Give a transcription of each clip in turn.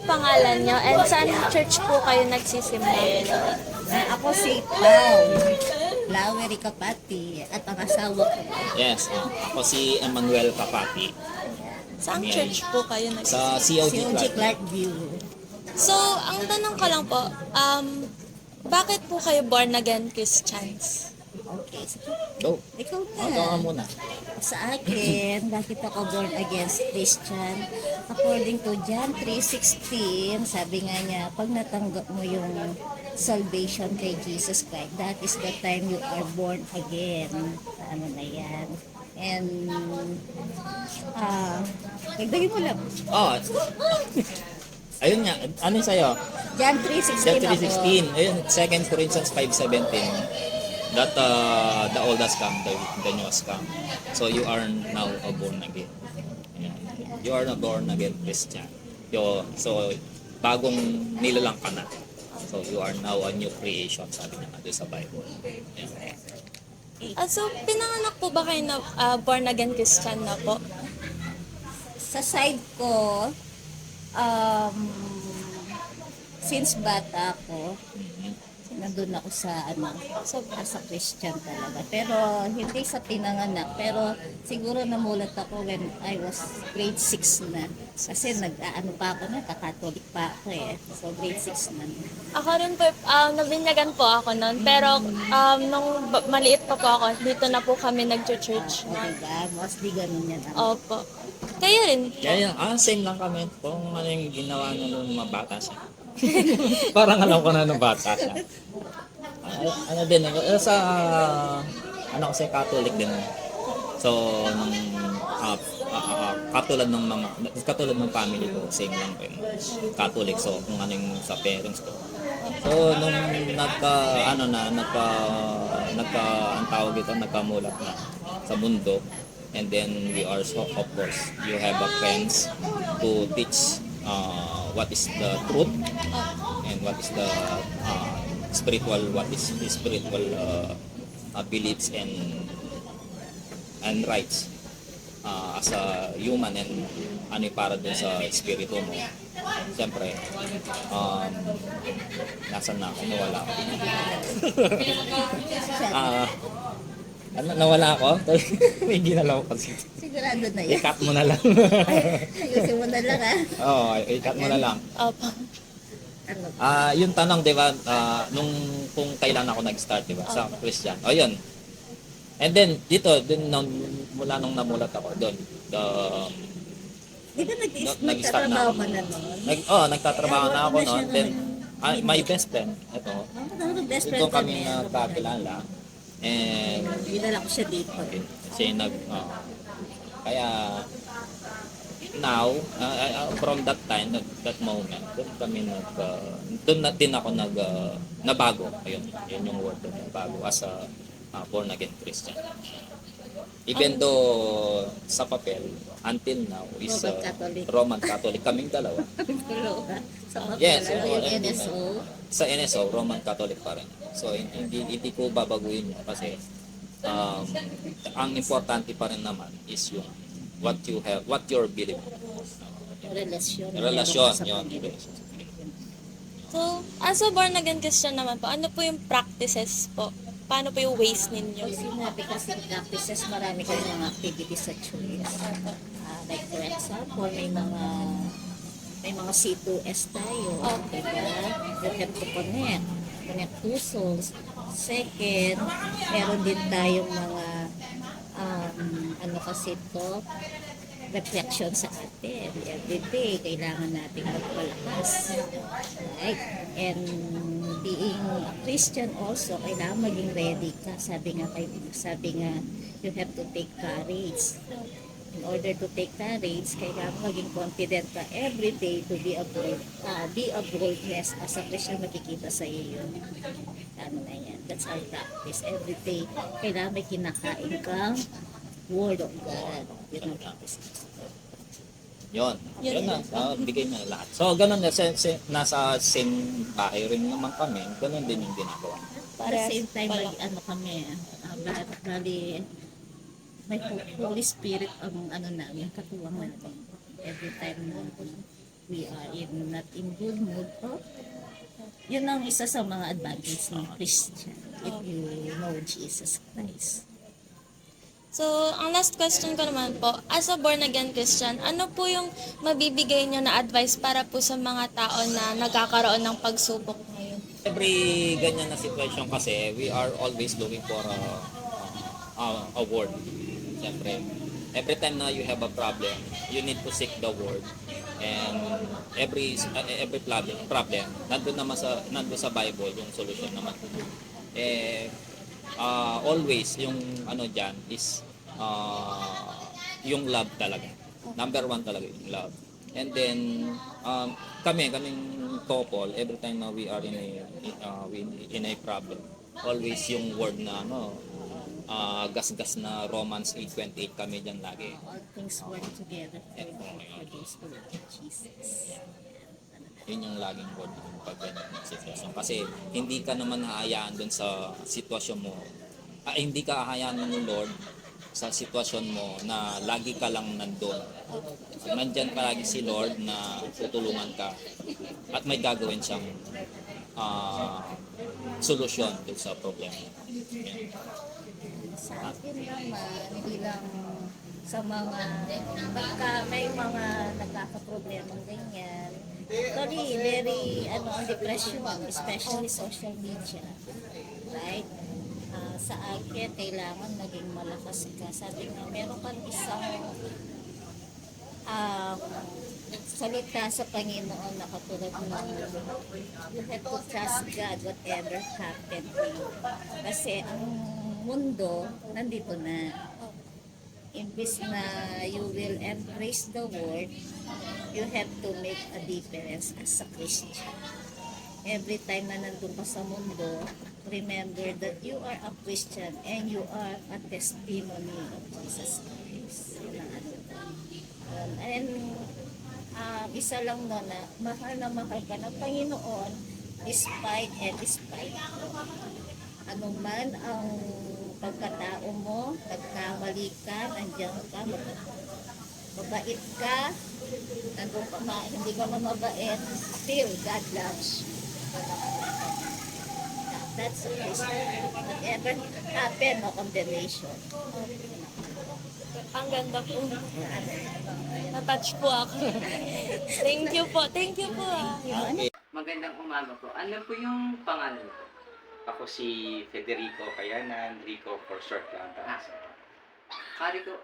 pangalan nyo and saan church po kayo nagsisimba? Ako si Pao, Flowery Kapati, at ang asawa ko. Yes, ako si Emmanuel Kapati Saan church po kayo nagsisimba? sa COG Si OG Clark. Clarkview. So, ang tanong ko lang po, bakit po kayo born again Christians? Okay, so, Go. ikaw Ito ka na. muna. Sa akin, bakit ako born against Christian? According to John 3:16, sabi nga niya, pag natanggap mo yung salvation kay Jesus Christ, that is the time you are born again. Ano na yan. And, dagdagin mo lang. Oh. Ayun nga, ano yung sa'yo? John 3:16 Chapter ako. 16, ayun, 2 Corinthians 5:17. That the old has come, the new has come. So you are now a born again. Ayan. You are a born again Christian. So bagong nilalang ka na. So you are now a new creation, sabi nga doon sa Bible. Ayan. So, pinanganak po ba kayo na born again Christian na po? Sa side ko, since bata ako, nandun ako sa as a Christian talaga. Pero hindi sa pinanganak. Pero siguro namulat ako when I was grade 6 na. Kasi pa ako na, kakatolik pa ako eh. So grade 6 na. Ako rin po, nabinyagan po ako noon. Pero nung maliit pa po ako, dito na po kami nag-church. O diba? Mostly ganun yan. Opo. Kayo rin? Kaya same lang kami. Kung ano yung ginawa niya nung mabata siya. Parang alam ko na nung bata siya. Ano din, kasi Catholic din. So, nung katulad ng family ko, same lang rin. Catholic, so kung ano yung sa parents ko. So, nung nagkamulat na sa mundo, and then we are so, of course, you have a friends to teach what is the truth and what is the spiritual beliefs and rights as a human, and ano yung para dun sa espiritu mo. Siyempre, nasan na ako? Nawala ako. Nawala ako? May ginalaw kasi. Sigurado na yan. I-cut mo na lang. Ayusin mo na lang Oo, i-cut mo na lang. Opo. Ano? Yung tanong, di ba, kung kailan ako nag-start, di ba, sa Christian. O, yun. And then, dito, mula nung namulat ako, doon, Di ba nag-start na nagtatrabaho ako. ka na noon? Nagtatrabaho na ako noon. Then, my best friend, ito, Best friend ito ka kami niya. nagkakilala. And, Dinala ko siya dito. siya yung kaya, now, from that time, that moment, doon na din ako nabago. Ayun, yun yung word doon, nabago as a born again Christian. Even though sa papel, until now, is Roman Catholic. Kaming dalawa. Sa Yes, yung and NSO. Sa NSO, Roman Catholic pa rin. So, hindi ko babaguhin yun kasi ang importante pa rin naman is yung what you have, what your belief. Relasyon, yun. So, as a born again Christian naman po, ano po yung practices po? Paano po yung ways ninyo? Yung sinabi kasi practices, marami kayong mga activities sa church. Like for example, may mga C2S tayo. Diba? You have to connect two souls. Second, meron din tayong mga kasi ito, reflection sa atin. Every day, kailangan natin magpalakas. Right? And being a Christian also, kailangan maging ready ka. Sabi nga, you have to take courage. In order to take courage, kailangan maging confident ka every day to be a boldness. As a Christian, makikita sa iyo yun. Ano na yan. That's our practice. Every day, kailangan may kinakain ka Word of God. Yun ang practice. Yun na. Bigay mo na lahat. So, ganun na. Nasa same bahay rin naman kami. Ganun din yung ginagawa. At the same time, kami, bali, may Holy Spirit ang namin, katuwang namin. Every time na we are not in good mood, yun ang isa sa mga advantage ng Christian if you know Jesus Christ. So, ang last question ko naman po, as a born again Christian, ano po yung mabibigay nyo na advice para po sa mga tao na nagkakaroon ng pagsubok ngayon? Every ganyan na situation kasi, we are always looking for a word. Siyempre, every time na you have a problem, you need to seek the word. And every problem nandun sa Bible yung solution naman. Always yung ano diyan is yung love talaga. Number one talaga yung love. And then kaming couple, every time na we are in a problem, always yung word na gasgas na Romans 8:28 kami diyan lagi. All things work together for good for those who love Jesus. Yun yung laging word namin pag ganyan yung sitwasyon. Kasi hindi ka naman hahayaan dun sa sitwasyon mo. Hindi ka hahayaan ng Lord sa sitwasyon mo na lagi ka lang nandun. Nandyan palagi si Lord na tutulungan ka at may gagawin siyang solusyon dun sa problema. Yan. Sa akin naman, bilang sa mga, pagka may mga nagkakaproblema ganyan, actually, very, ang depression, especially social media, right? Sa akin, kailangan maging malakas ka. Sabi nga, meron kang isang salita sa Panginoon na katulad ng you have to trust God whatever happened to you. Kasi ang mundo, nandito na. Imbis na you will embrace the word, you have to make a difference as a Christian. Every time na nandun ka sa mundo, remember that you are a Christian and you are a testimony of Jesus Christ. Yun ang ano. And isa lang no na mahal ka ng Panginoon despite and despite. Ano man ang pagkatao mo, nagkamali ka, nandiyan ka, mabait ka, nandun ka hindi ka mabait, still God loves you. That's a Christian. Whatever happen, no condemnation. Ang ganda po. Na-touch po ako. Thank you po. Thank you po. Magandang umaga po. Ano po yung pangalan ko? Ako si Federico Kayanan, Rico for short lang. Kari ko,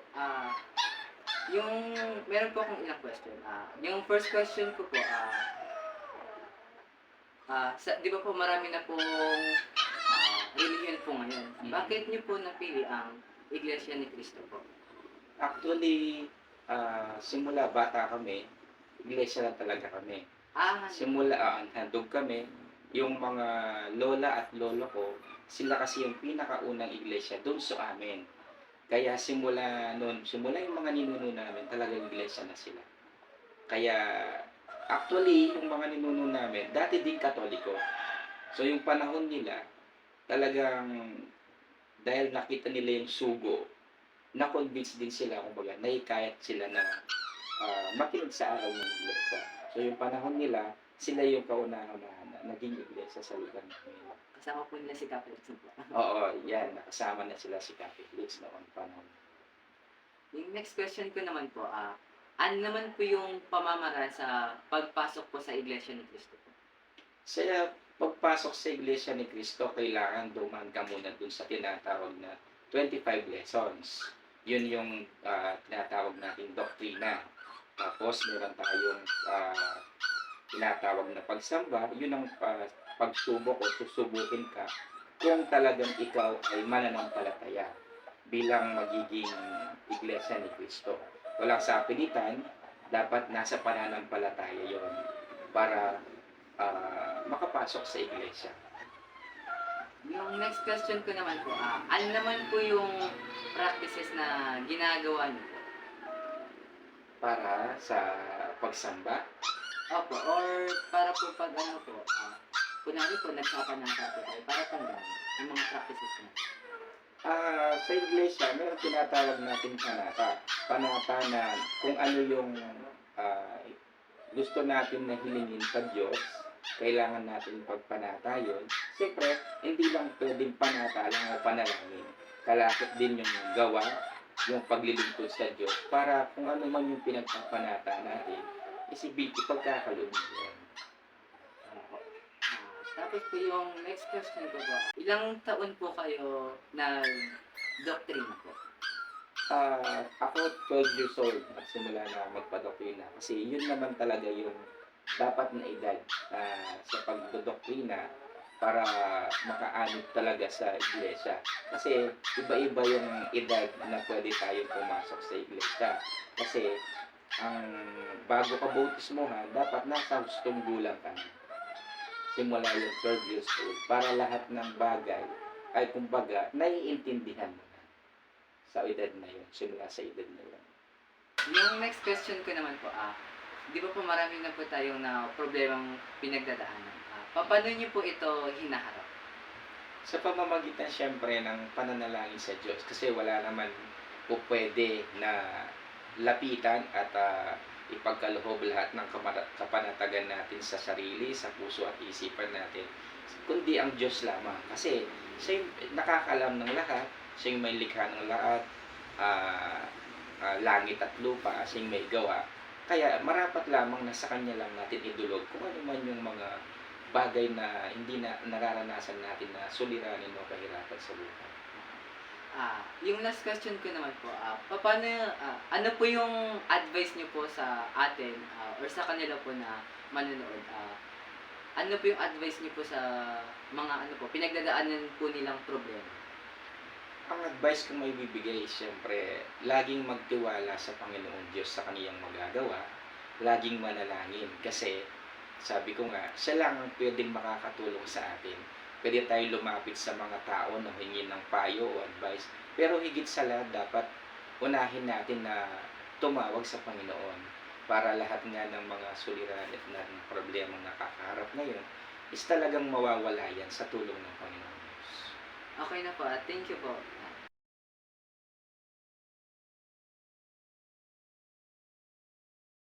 yung, meron po akong ilang question. Yung first question ko po, di ba po marami na pong religion po ngayon. Bakit niyo po napili ang Iglesia ni Cristo po? Actually, simula bata kami, iglesia lang talaga kami. Simula, handog kami, yung mga lola at lolo ko, sila kasi yung pinakaunang iglesia doon sa amin. Kaya simula yung mga ninuno namin, talagang iglesia na sila. Kaya, actually, yung mga ninuno namin, dati din Katoliko. So, yung panahon nila, talagang, dahil nakita nila yung sugo, na-convince din sila, kumbaga, naikayat sila na makinig sa araw ng iglesia. So, yung panahon nila, sila yung kauna-unahan na naging iglesia sa lugar namin. Kasama po nila si Catholics po. Oo, yan. Nakasama na sila si Catholics noong panahon. Yung next question ko naman po, ano naman po yung pamamaraan sa pagpasok po sa Iglesia ni Cristo po? Sa pagpasok sa iglesia ni Cristo, kailangan dumaan ka muna dun sa tinatawag na 25 lessons. Yun yung tinatawag nating doktrina. Tapos, meron tayong tinatawag na pagsamba. Yun ang pagsubok o susubukin ka kung talagang ikaw ay mananampalataya bilang magiging iglesia ni Cristo. Walang sa pilitan, dapat nasa pananampalataya yon para makapasok sa iglesia. Yung next question ko naman po, ano naman po yung practices na ginagawa niyo po? Para sa pagsamba. Opo, or para po pag ano po, kunwari po nagpapanata po tayo para tandaan yung mga practices na. Sa iglesia, meron tinatawag natin panata. Panata na kung ano yung gusto natin na hilingin sa Diyos, kailangan natin pagpanata yun. Siyempre, hindi lang pwedeng panata lang o panalangin. Kalakot din yung gawa, yung paglilingkod sa Diyos, para kung ano man yung pinagpapanata natin, isibiti pagkakaloob yun. Tapos po yung next question ko po, ilang taon po kayo nag-doctrine po? Ako 12 years old, nagsimula na magpadoktrina. Kasi yun naman talaga yung dapat na edad sa pagdodoktrina para makaanib talaga sa iglesia. Kasi iba-iba yung edad na pwede tayong pumasok sa iglesia. Kasi ang bago ka bautismohan, dapat nasa hustong gulang ka na. Simula yung 12 years old para lahat ng bagay ay kumbaga naiintindihan mo na sa edad na yun, simula sa edad na yun. Yung next question ko naman po, di ba po marami na po tayong na problemang pinagdadaanan? Paano niyo po ito hinaharap? Sa pamamagitan siyempre ng pananalangin sa Diyos kasi wala naman po pwede na lapitan at ipagkaloob lahat ng kapanatagan natin sa sarili, sa puso at isipan natin, kundi ang Diyos lamang. Kasi siya yung nakakalam ng lahat, siya yung may likha ng lahat, langit at lupa, siya yung may gawa. Kaya marapat lamang na sa Kanya lang natin idulog kung ano man yung mga bagay na hindi na nararanasan natin na suliranin o kahirapan sa buhay. Yung last question ko naman po, ano po yung advice niyo po sa atin or sa kanila po na manonood? Ano po yung advice niyo po sa mga pinagdadaanan po nilang problema? Ang advice ko may bibigay, siyempre, laging magtiwala sa Panginoong Diyos sa kaniyang magagawa, laging manalangin kasi sabi ko nga, siya lang ang pwedeng makakatulong sa atin. Pwede tayong lumapit sa mga tao na hingin ng payo o advice. Pero higit sa lahat, dapat unahin natin na tumawag sa Panginoon para lahat nga ng mga suliranin at ng problemang nakakaharap ngayon is talagang mawawala yan sa tulong ng Panginoon Diyos. Okay na po, thank you po.